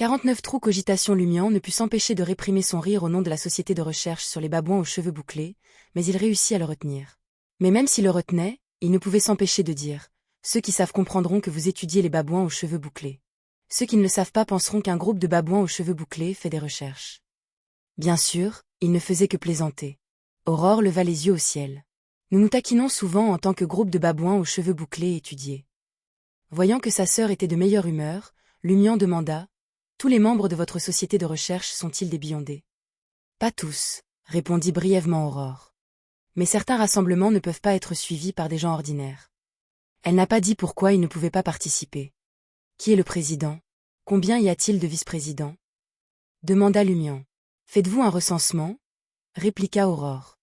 49 trous cogitation Lumian ne put s'empêcher de réprimer son rire au nom de la société de recherche sur les babouins aux cheveux bouclés, mais il réussit à le retenir. Mais même s'il le retenait, il ne pouvait s'empêcher de dire « Ceux qui savent comprendront que vous étudiez les babouins aux cheveux bouclés. Ceux qui ne le savent pas penseront qu'un groupe de babouins aux cheveux bouclés fait des recherches. » Bien sûr, il ne faisait que plaisanter. Aurore leva les yeux au ciel. Nous nous taquinons souvent en tant que groupe de babouins aux cheveux bouclés étudiés. Voyant que sa sœur était de meilleure humeur, Lumian demanda « Tous les membres de votre société de recherche sont-ils des Beyondés ?» Pas tous, répondit brièvement Aurore. Mais certains rassemblements ne peuvent pas être suivis par des gens ordinaires. Elle n'a pas dit pourquoi ils ne pouvaient pas participer. Qui est le président? Combien y a-t-il de vice-présidents? Demanda Lumian. Faites-vous un recensement? Répliqua Aurore.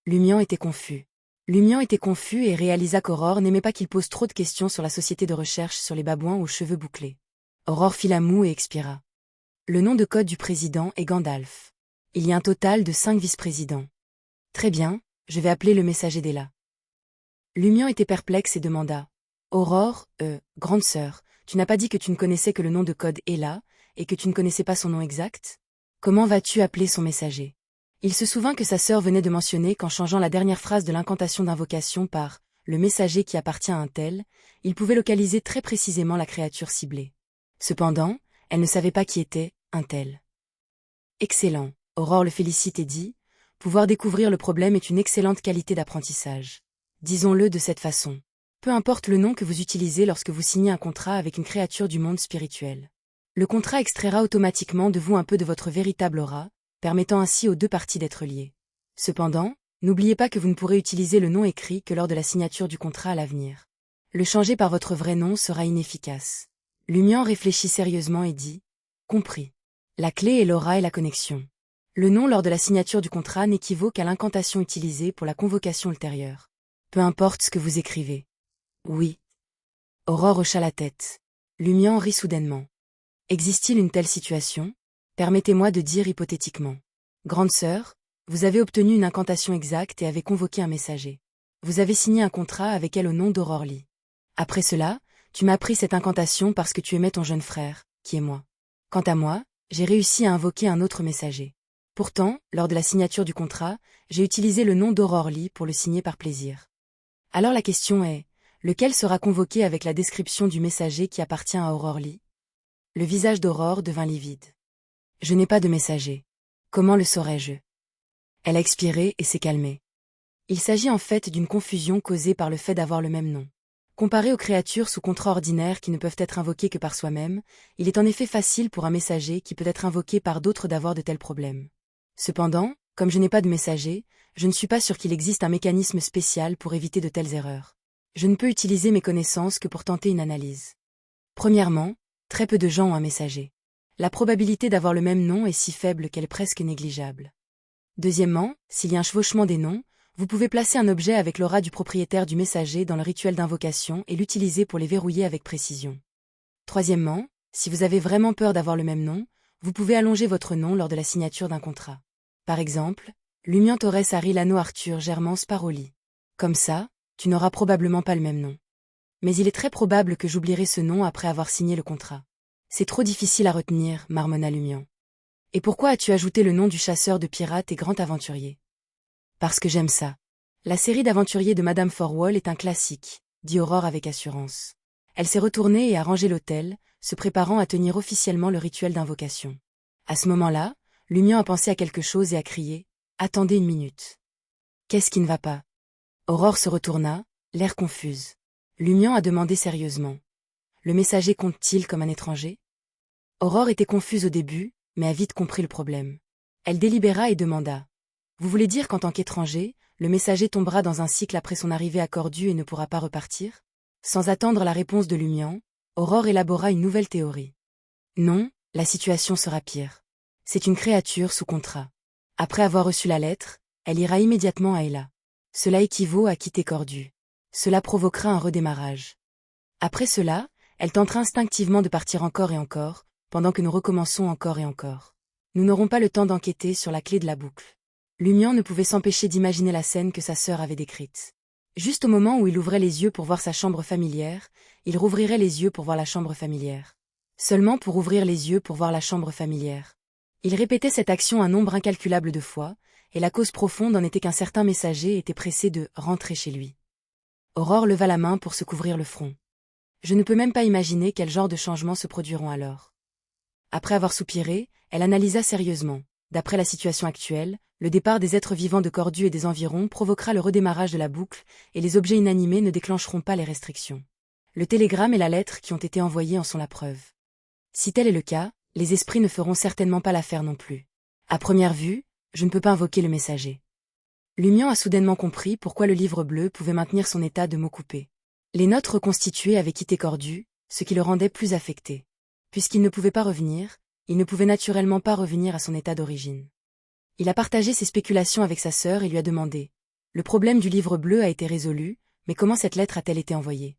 Lumian était confus. Lumian était confus et réalisa qu'Aurore n'aimait pas qu'il pose trop de questions sur la société de recherche sur les babouins aux cheveux bouclés. Aurore fit la moue et expira. Le nom de code du président est Gandalf. Il y a un total de 5 vice-présidents. Très bien, je vais appeler le messager d'Ella. Lumian était perplexe et demanda. Aurore, grande sœur, tu n'as pas dit que tu ne connaissais que le nom de code Ella, et que tu ne connaissais pas son nom exact? Comment vas-tu appeler son messager? Il se souvint que sa sœur venait de mentionner qu'en changeant la dernière phrase de l'incantation d'invocation par « le messager qui appartient à un tel », il pouvait localiser très précisément la créature ciblée. Cependant, elle ne savait pas qui était « un tel ». Excellent, Aurore le félicite et dit « Pouvoir découvrir le problème est une excellente qualité d'apprentissage. Disons-le de cette façon. Peu importe le nom que vous utilisez lorsque vous signez un contrat avec une créature du monde spirituel. Le contrat extraira automatiquement de vous un peu de votre véritable aura, permettant ainsi aux deux parties d'être liées. Cependant, n'oubliez pas que vous ne pourrez utiliser le nom écrit que lors de la signature du contrat à l'avenir. Le changer par votre vrai nom sera inefficace. » Lumian réfléchit sérieusement et dit « Compris. La clé est l'aura et la connexion. Le nom lors de la signature du contrat n'équivaut qu'à l'incantation utilisée pour la convocation ultérieure. Peu importe ce que vous écrivez. » Oui. Aurore hocha la tête. Lumian rit soudainement. Existe-t-il une telle situation? Permettez-moi de dire hypothétiquement. Grande sœur, vous avez obtenu une incantation exacte et avez convoqué un messager. Vous avez signé un contrat avec elle au nom d'Aurore Lee. Après cela, tu m'as appris cette incantation parce que tu aimais ton jeune frère, qui est moi. Quant à moi, j'ai réussi à invoquer un autre messager. Pourtant, lors de la signature du contrat, j'ai utilisé le nom d'Aurore Lee pour le signer par plaisir. Alors la question est, lequel sera convoqué avec la description du messager qui appartient à Aurore Lee? Le visage d'Aurore devint livide. Je n'ai pas de messager. Comment le saurais-je? Elle a expiré et s'est calmée. Il s'agit en fait d'une confusion causée par le fait d'avoir le même nom. Comparé aux créatures sous contrat ordinaire qui ne peuvent être invoquées que par soi-même, il est en effet facile pour un messager qui peut être invoqué par d'autres d'avoir de tels problèmes. Cependant, comme je n'ai pas de messager, je ne suis pas sûr qu'il existe un mécanisme spécial pour éviter de telles erreurs. Je ne peux utiliser mes connaissances que pour tenter une analyse. Premièrement, très peu de gens ont un messager. La probabilité d'avoir le même nom est si faible qu'elle est presque négligeable. Deuxièmement, s'il y a un chevauchement des noms, vous pouvez placer un objet avec l'aura du propriétaire du messager dans le rituel d'invocation et l'utiliser pour les verrouiller avec précision. Troisièmement, si vous avez vraiment peur d'avoir le même nom, vous pouvez allonger votre nom lors de la signature d'un contrat. Par exemple, Lumian Torres Arilano Arthur Germans Paroli. Comme ça, tu n'auras probablement pas le même nom. Mais il est très probable que j'oublierai ce nom après avoir signé le contrat. C'est trop difficile à retenir, marmonna Lumian. Et pourquoi as-tu ajouté le nom du chasseur de pirates et grand aventurier? Parce que j'aime ça. La série d'aventuriers de Madame Forwall est un classique, dit Aurore avec assurance. Elle s'est retournée et a rangé l'autel, se préparant à tenir officiellement le rituel d'invocation. À ce moment-là, Lumian a pensé à quelque chose et a crié « Attendez une minute. » Qu'est-ce qui ne va pas? Aurore se retourna, l'air confuse. Lumian a demandé sérieusement. Le messager compte-t-il comme un étranger? Aurore était confuse au début, mais a vite compris le problème. Elle délibéra et demanda. Vous voulez dire qu'en tant qu'étranger, le messager tombera dans un cycle après son arrivée à Cordu et ne pourra pas repartir? Sans attendre la réponse de Lumian, Aurore élabora une nouvelle théorie. Non, la situation sera pire. C'est une créature sous contrat. Après avoir reçu la lettre, elle ira immédiatement à Ella. Cela équivaut à quitter Cordu. Cela provoquera un redémarrage. Après cela, elle tentera instinctivement de partir encore et encore, pendant que nous recommençons encore et encore. Nous n'aurons pas le temps d'enquêter sur la clé de la boucle. Lumian ne pouvait s'empêcher d'imaginer la scène que sa sœur avait décrite. Juste au moment où il ouvrait les yeux pour voir sa chambre familière, il rouvrirait les yeux pour voir la chambre familière. seulement pour ouvrir les yeux pour voir la chambre familière. Il répétait cette action un nombre incalculable de fois, et la cause profonde en était qu'un certain messager était pressé de rentrer chez lui. Aurore leva la main pour se couvrir le front. Je ne peux même pas imaginer quel genre de changements se produiront alors. Après avoir soupiré, elle analysa sérieusement. D'après la situation actuelle, le départ des êtres vivants de Cordu et des environs provoquera le redémarrage de la boucle, et les objets inanimés ne déclencheront pas les restrictions. Le télégramme et la lettre qui ont été envoyés en sont la preuve. Si tel est le cas, les esprits ne feront certainement pas l'affaire non plus. À première vue, je ne peux pas invoquer le messager. Lumian a soudainement compris pourquoi le livre bleu pouvait maintenir son état de mots coupés. Les notes reconstituées avaient quitté Cordu, ce qui le rendait plus affecté. Puisqu'il ne pouvait pas revenir, il ne pouvait naturellement pas revenir à son état d'origine. Il a partagé ses spéculations avec sa sœur et lui a demandé. Le problème du livre bleu a été résolu, mais comment cette lettre a-t-elle été envoyée?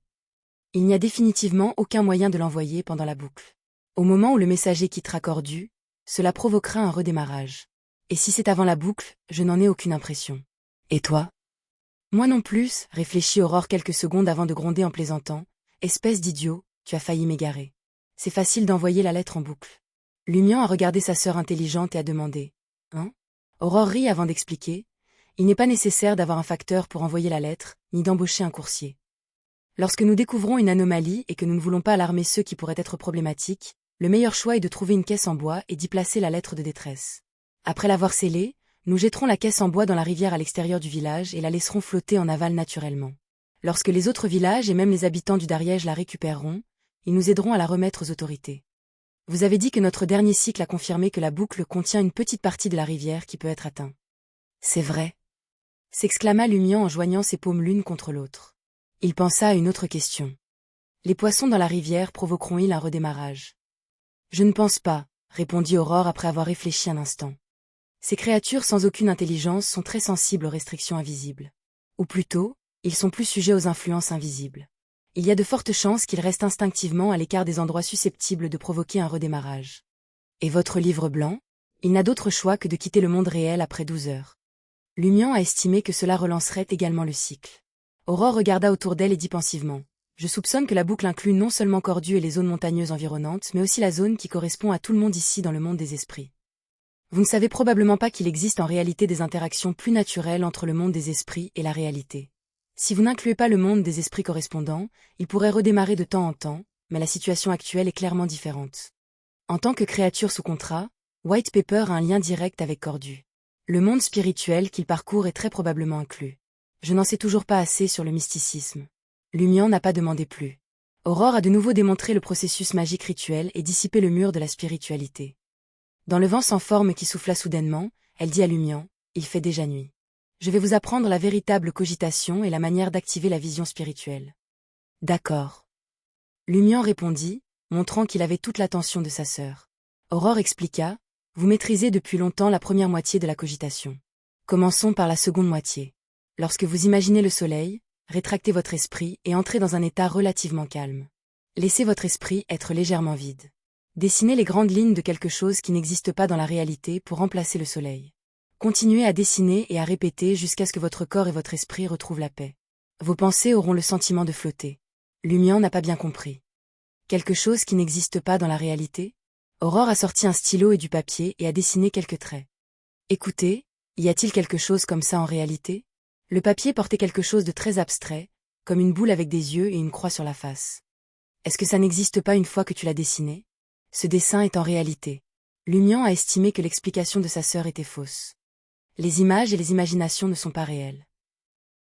Il n'y a définitivement aucun moyen de l'envoyer pendant la boucle. Au moment où le messager quittera Cordu, cela provoquera un redémarrage. Et si c'est avant la boucle, je n'en ai aucune impression. Et toi? Moi non plus, réfléchit Aurore quelques secondes avant de gronder en plaisantant. Espèce d'idiot, tu as failli m'égarer. C'est facile d'envoyer la lettre en boucle. Lumian a regardé sa sœur intelligente et a demandé. Hein? Aurore rit avant d'expliquer. Il n'est pas nécessaire d'avoir un facteur pour envoyer la lettre, ni d'embaucher un coursier. Lorsque nous découvrons une anomalie et que nous ne voulons pas alarmer ceux qui pourraient être problématiques, le meilleur choix est de trouver une caisse en bois et d'y placer la lettre de détresse. Après l'avoir scellée, nous jetterons la caisse en bois dans la rivière à l'extérieur du village et la laisserons flotter en aval naturellement. Lorsque les autres villages et même les habitants du Dariège la récupéreront, ils nous aideront à la remettre aux autorités. Vous avez dit que notre dernier cycle a confirmé que la boucle contient une petite partie de la rivière qui peut être atteinte. C'est vrai, s'exclama Lumian en joignant ses paumes l'une contre l'autre. Il pensa à une autre question. Les poissons dans la rivière provoqueront-ils un redémarrage? Je ne pense pas, répondit Aurore après avoir réfléchi un instant. Ces créatures sans aucune intelligence sont très sensibles aux restrictions invisibles. Ou plutôt, ils sont plus sujets aux influences invisibles. Il y a de fortes chances qu'ils restent instinctivement à l'écart des endroits susceptibles de provoquer un redémarrage. Et votre livre blanc? Il n'a d'autre choix que de quitter le monde réel après 12 heures. Lumian a estimé que cela relancerait également le cycle. Aurore regarda autour d'elle et dit pensivement. Je soupçonne que la boucle inclut non seulement Cordu et les zones montagneuses environnantes, mais aussi la zone qui correspond à tout le monde ici dans le monde des esprits. Vous ne savez probablement pas qu'il existe en réalité des interactions plus naturelles entre le monde des esprits et la réalité. Si vous n'incluez pas le monde des esprits correspondants, il pourrait redémarrer de temps en temps, mais la situation actuelle est clairement différente. En tant que créature sous contrat, White Pepper a un lien direct avec Cordu. Le monde spirituel qu'il parcourt est très probablement inclus. Je n'en sais toujours pas assez sur le mysticisme. Lumian n'a pas demandé plus. Aurore a de nouveau démontré le processus magique rituel et dissipé le mur de la spiritualité. Dans le vent sans forme qui souffla soudainement, elle dit à Lumian, « Il fait déjà nuit. Je vais vous apprendre la véritable cogitation et la manière d'activer la vision spirituelle. » D'accord. Lumian répondit, montrant qu'il avait toute l'attention de sa sœur. Aurore expliqua, « Vous maîtrisez depuis longtemps la première moitié de la cogitation. Commençons par la seconde moitié. Lorsque vous imaginez le soleil, rétractez votre esprit et entrez dans un état relativement calme. Laissez votre esprit être légèrement vide. Dessinez les grandes lignes de quelque chose qui n'existe pas dans la réalité pour remplacer le soleil. Continuez à dessiner et à répéter jusqu'à ce que votre corps et votre esprit retrouvent la paix. Vos pensées auront le sentiment de flotter. Lumian n'a pas bien compris. Quelque chose qui n'existe pas dans la réalité? Aurore a sorti un stylo et du papier et a dessiné quelques traits. Écoutez, y a-t-il quelque chose comme ça en réalité? Le papier portait quelque chose de très abstrait, comme une boule avec des yeux et une croix sur la face. Est-ce que ça n'existe pas une fois que tu l'as dessiné? Ce dessin est en réalité. Lumian a estimé que l'explication de sa sœur était fausse. Les images et les imaginations ne sont pas réelles.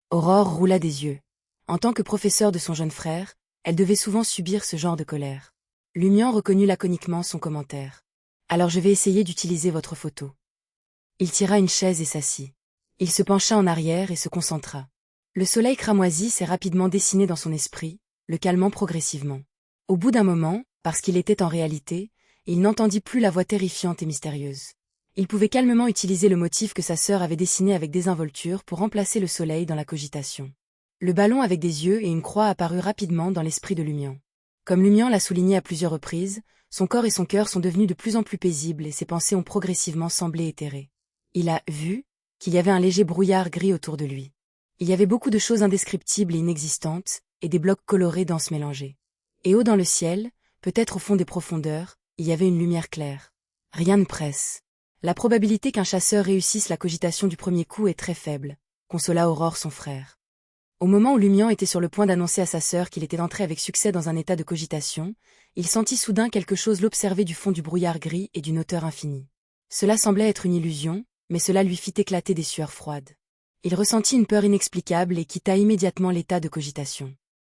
Aurore roula des yeux. En tant que professeure de son jeune frère, elle devait souvent subir ce genre de colère. Lumian reconnut laconiquement son commentaire. Alors je vais essayer d'utiliser votre photo. Il tira une chaise et s'assit. Il se pencha en arrière et se concentra. Le soleil cramoisi s'est rapidement dessiné dans son esprit, le calmant progressivement. Au bout d'un moment, parce qu'il était en réalité, il n'entendit plus la voix terrifiante et mystérieuse. Il pouvait calmement utiliser le motif que sa sœur avait dessiné avec désinvolture pour remplacer le soleil dans la cogitation. Le ballon avec des yeux et une croix apparut rapidement dans l'esprit de Lumian. Comme Lumian l'a souligné à plusieurs reprises, son corps et son cœur sont devenus de plus en plus paisibles et ses pensées ont progressivement semblé éthérées. Il a vu qu'il y avait un léger brouillard gris autour de lui. Il y avait beaucoup de choses indescriptibles et inexistantes, et des blocs colorés denses mélangés. Et haut dans le ciel, Peut-être au fond des profondeurs, il y avait une lumière claire. Rien ne presse. La probabilité qu'un chasseur réussisse la cogitation du premier coup est très faible, consola Aurore son frère. Au moment où Lumian était sur le point d'annoncer à sa sœur qu'il était entré avec succès dans un état de cogitation, il sentit soudain quelque chose l'observer du fond du brouillard gris et d'une hauteur infinie. Cela semblait être une illusion, mais cela lui fit éclater des sueurs froides. Il ressentit une peur inexplicable et quitta immédiatement l'état de cogitation.